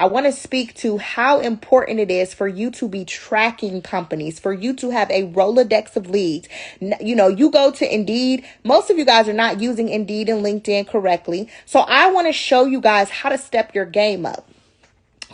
I want to speak to how important it is for you to be tracking companies, for you to have a Rolodex of leads. You go to Indeed. Most of you guys are not using Indeed and LinkedIn correctly. So I want to show you guys how to step your game up.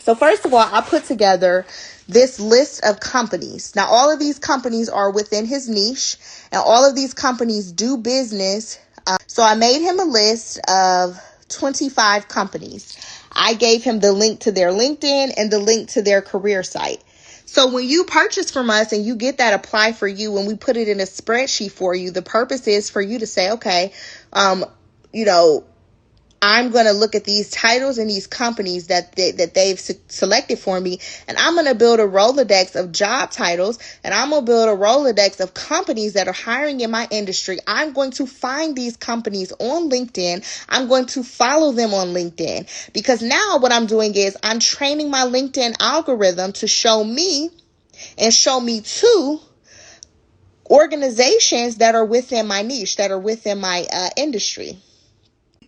So first of all, I put together this list of companies. Now, all of these companies are within his niche, and all of these companies do business. So I made him a list of 25 companies. I gave him the link to their LinkedIn and the link to their career site. So when you purchase from us and you get that apply for you, when we put it in a spreadsheet for you, the purpose is for you to say, okay, I'm going to look at these titles and these companies that they've selected for me, and I'm going to build a Rolodex of job titles, and I'm going to build a Rolodex of companies that are hiring in my industry. I'm going to find these companies on LinkedIn. I'm going to follow them on LinkedIn, because now what I'm doing is I'm training my LinkedIn algorithm to show me and show me to organizations that are within my niche, that are within my industry.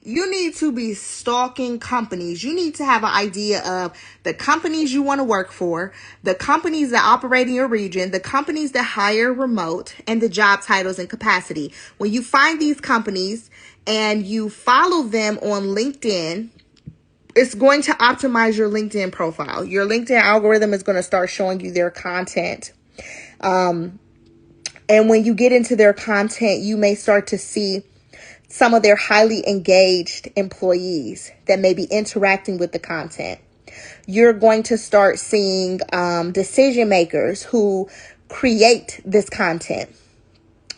You need to be stalking companies. You need to have an idea of the companies you want to work for, the companies that operate in your region, the companies that hire remote, and the job titles and capacity. When you find these companies and you follow them on LinkedIn, it's going to optimize your LinkedIn profile. Your LinkedIn algorithm is going to start showing you their content. And when you get into their content, you may start to see some of their highly engaged employees that may be interacting with the content. You're going to start seeing decision makers who create this content,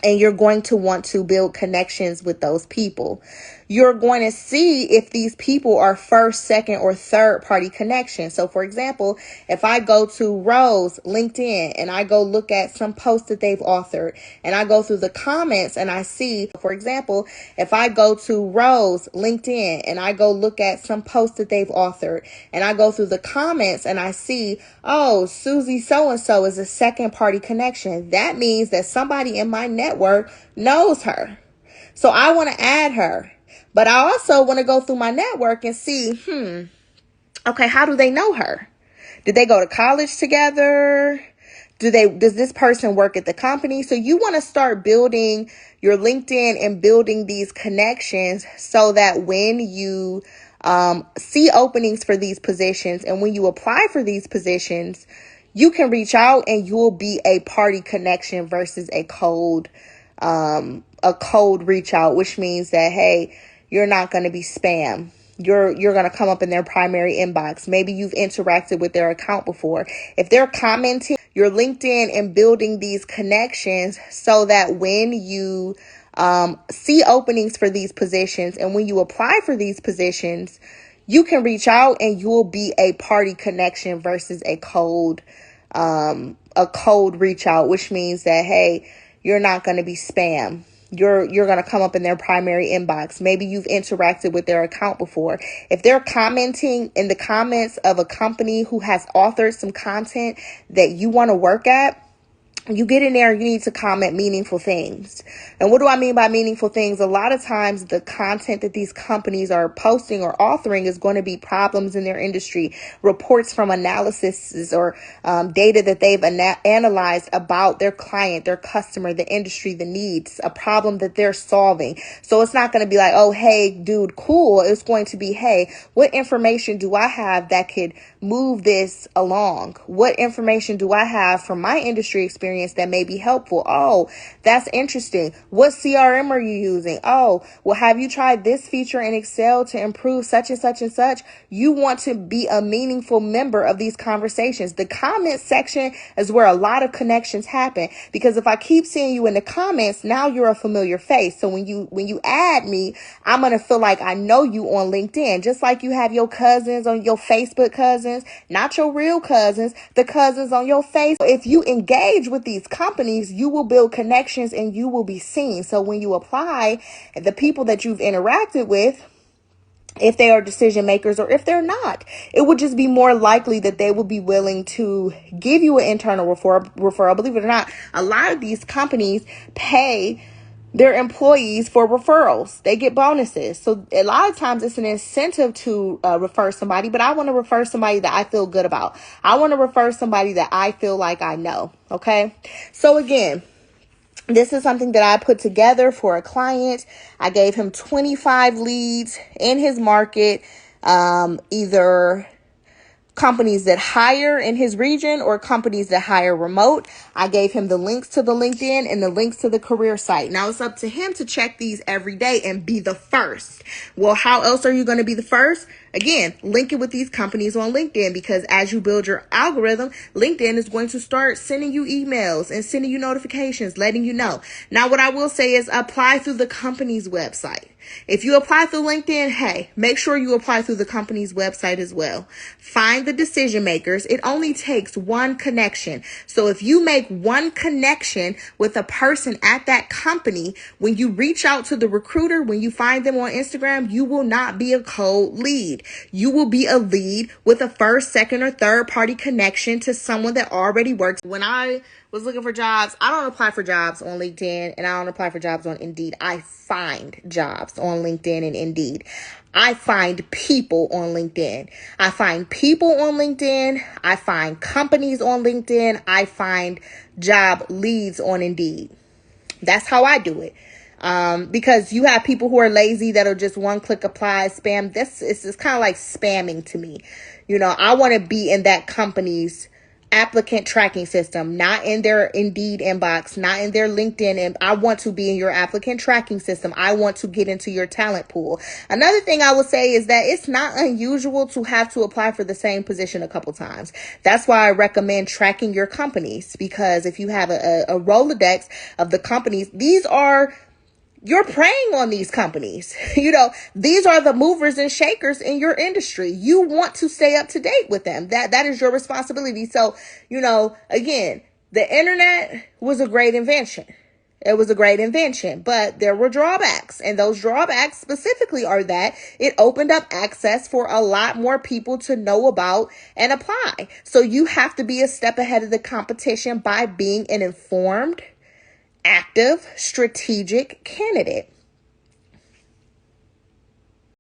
and you're going to want to build connections with those people. You're going to see if these people are first, second, or third party connections. So for example, if I go to Rose LinkedIn and I go look at some posts that they've authored, and I go through the comments and I see, for example, if I go to Rose LinkedIn and I go look at some posts that they've authored, and I go through the comments and I see, oh, Susie so-and-so is a second party connection. That means that somebody in my network knows her. So I want to add her. But I also want to go through my network and see, okay, how do they know her? Did they go to college together? Does this person work at the company? So you want to start building your LinkedIn and building these connections so that when you see openings for these positions and when you apply for these positions, you can reach out and you will be a party connection versus a cold reach out, which means that, hey, you're not going to be spam. You're going to come up in their primary inbox. Maybe you've interacted with their account before. If they're commenting your LinkedIn and building these connections so that when you see openings for these positions and when you apply for these positions, you can reach out and you will be a party connection versus a cold reach out, which means that, hey, you're not going to be spam. You're going to come up in their primary inbox. Maybe you've interacted with their account before. If they're commenting in the comments of a company who has authored some content that you want to work at, you get in there, you need to comment meaningful things. And what do I mean by meaningful things? A lot of times the content that these companies are posting or authoring is going to be problems in their industry, reports from analysis or data that they've analyzed about their client, their customer, the industry, the needs, a problem that they're solving. So it's not going to be like, oh, hey, dude, cool. It's going to be, hey, what information do I have that could move this along? What information do I have from my industry experience that may be helpful? Oh, that's interesting. What CRM are you using? Oh, well, have you tried this feature in Excel to improve such and such and such? You want to be a meaningful member of these conversations. The comment section is where a lot of connections happen, because if I keep seeing you in the comments, now you're a familiar face. So when you add me, I'm going to feel like I know you on LinkedIn, just like you have your cousins on your Facebook cousins, not your real cousins, the cousins on your face. If you engage with these companies, you will build connections and you will be seen. So when you apply, the people that you've interacted with, if they are decision makers or if they're not, it would just be more likely that they will be willing to give you an internal referral. Believe it or not, a lot of these companies pay their employees for referrals. They get bonuses. So a lot of times it's an incentive to refer somebody, but I want to refer somebody that I feel good about. I want to refer somebody that I feel like I know. Okay. So again, this is something that I put together for a client. I gave him 25 leads in his market, either companies that hire in his region or companies that hire remote. I gave him the links to the LinkedIn and the links to the career site. Now it's up to him to check these every day and be the first. Well, how else are you going to be the first? Again, link it with these companies on LinkedIn, because as you build your algorithm, LinkedIn is going to start sending you emails and sending you notifications, letting you know. Now, what I will say is apply through the company's website. If you apply through LinkedIn, hey, make sure you apply through the company's website as well. Find the decision makers. It only takes one connection. So if you make one connection with a person at that company, when you reach out to the recruiter, when you find them on Instagram, you will not be a cold lead. You will be a lead with a first, second, or third party connection to someone that already works. When I was looking for jobs, I don't apply for jobs on LinkedIn and I don't apply for jobs on Indeed. I find jobs on LinkedIn and Indeed. I find people on LinkedIn. I find people on LinkedIn. I find companies on LinkedIn. I find job leads on Indeed. That's how I do it. Because you have people who are lazy that'll just one click apply, spam. It's kind of like spamming to me. You know, I want to be in that company's applicant tracking system, not in their Indeed inbox, not in their LinkedIn. And I want to be in your applicant tracking system. I want to get into your talent pool. Another thing I will say is that it's not unusual to have to apply for the same position a couple times. That's why I recommend tracking your companies, because if you have a Rolodex of the companies, you're preying on these companies. You know, these are the movers and shakers in your industry. You want to stay up to date with them. That is your responsibility. So, you know, again, the internet was a great invention. It was a great invention, but there were drawbacks. And those drawbacks specifically are that it opened up access for a lot more people to know about and apply. So you have to be a step ahead of the competition by being an informed, active, strategic candidate.